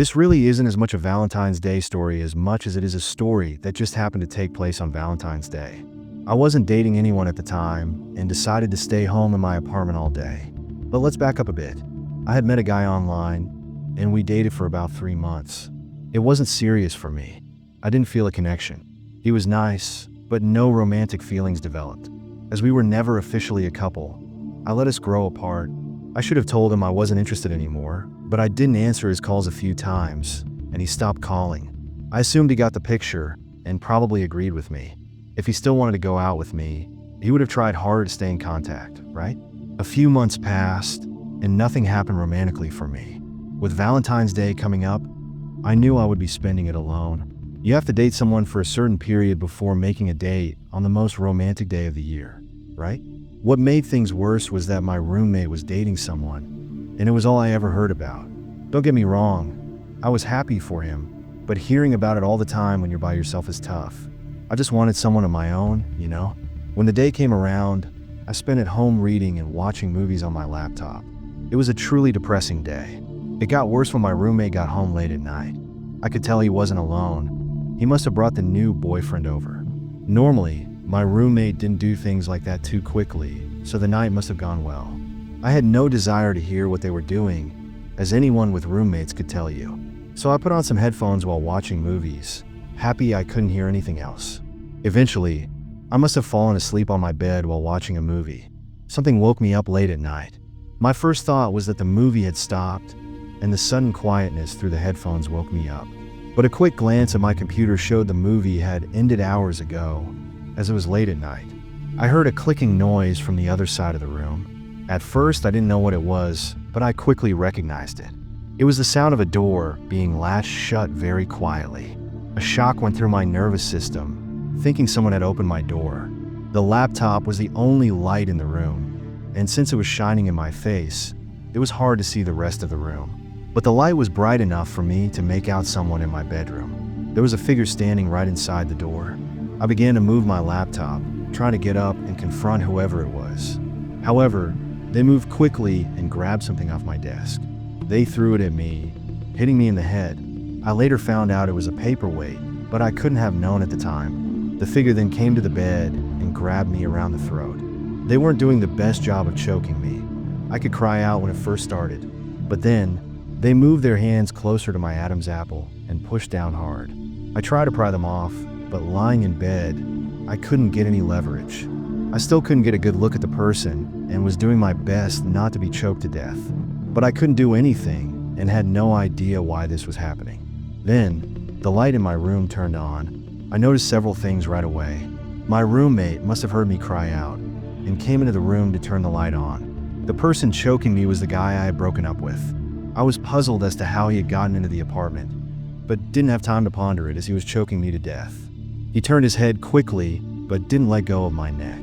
This really isn't as much a Valentine's Day story as much as it is a story that just happened to take place on Valentine's Day. I wasn't dating anyone at the time and decided to stay home in my apartment all day. But let's back up a bit. I had met a guy online and we dated for about 3 months. It wasn't serious for me. I didn't feel a connection. He was nice, but no romantic feelings developed. As we were never officially a couple, I let us grow apart. I should have told him I wasn't interested anymore, but I didn't answer his calls a few times, and he stopped calling. I assumed he got the picture and probably agreed with me. If he still wanted to go out with me, he would have tried harder to stay in contact, right? A few months passed, and nothing happened romantically for me. With Valentine's Day coming up, I knew I would be spending it alone. You have to date someone for a certain period before making a date on the most romantic day of the year, right? What made things worse was that my roommate was dating someone, and it was all I ever heard about. Don't get me wrong, I was happy for him, but hearing about it all the time when you're by yourself is tough. I just wanted someone of my own, you know? When the day came around, I spent it home reading and watching movies on my laptop. It was a truly depressing day. It got worse when my roommate got home late at night. I could tell he wasn't alone. He must have brought the new boyfriend over. Normally, my roommate didn't do things like that too quickly, so the night must have gone well. I had no desire to hear what they were doing, as anyone with roommates could tell you. So I put on some headphones while watching movies, happy I couldn't hear anything else. Eventually, I must have fallen asleep on my bed while watching a movie. Something woke me up late at night. My first thought was that the movie had stopped, and the sudden quietness through the headphones woke me up. But a quick glance at my computer showed the movie had ended hours ago, as it was late at night. I heard a clicking noise from the other side of the room. At first, I didn't know what it was, but I quickly recognized it. It was the sound of a door being latched shut very quietly. A shock went through my nervous system, thinking someone had opened my door. The laptop was the only light in the room, and since it was shining in my face, it was hard to see the rest of the room. But the light was bright enough for me to make out someone in my bedroom. There was a figure standing right inside the door. I began to move my laptop, trying to get up and confront whoever it was. However, they moved quickly and grabbed something off my desk. They threw it at me, hitting me in the head. I later found out it was a paperweight, but I couldn't have known at the time. The figure then came to the bed and grabbed me around the throat. They weren't doing the best job of choking me. I could cry out when it first started, but then they moved their hands closer to my Adam's apple and pushed down hard. I tried to pry them off, but lying in bed, I couldn't get any leverage. I still couldn't get a good look at the person and was doing my best not to be choked to death. But I couldn't do anything and had no idea why this was happening. Then, the light in my room turned on. I noticed several things right away. My roommate must have heard me cry out and came into the room to turn the light on. The person choking me was the guy I had broken up with. I was puzzled as to how he had gotten into the apartment, but didn't have time to ponder it as he was choking me to death. He turned his head quickly, but didn't let go of my neck.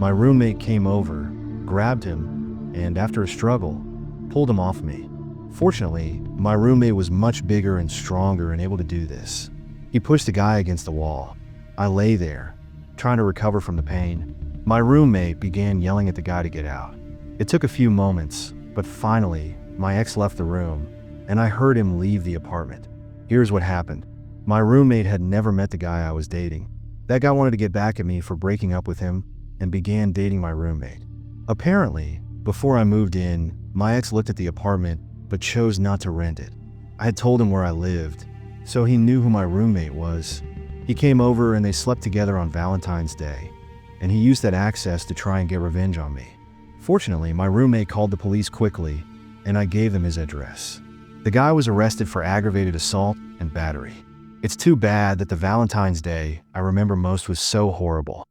My roommate came over, grabbed him, and after a struggle, pulled him off me. Fortunately, my roommate was much bigger and stronger and able to do this. He pushed the guy against the wall. I lay there, trying to recover from the pain. My roommate began yelling at the guy to get out. It took a few moments, but finally, my ex left the room, and I heard him leave the apartment. Here's what happened. My roommate had never met the guy I was dating. That guy wanted to get back at me for breaking up with him and began dating my roommate. Apparently, before I moved in, my ex looked at the apartment but chose not to rent it. I had told him where I lived, so he knew who my roommate was. He came over and they slept together on Valentine's Day, and he used that access to try and get revenge on me. Fortunately, my roommate called the police quickly, and I gave them his address. The guy was arrested for aggravated assault and battery. It's too bad that the Valentine's Day I remember most was so horrible.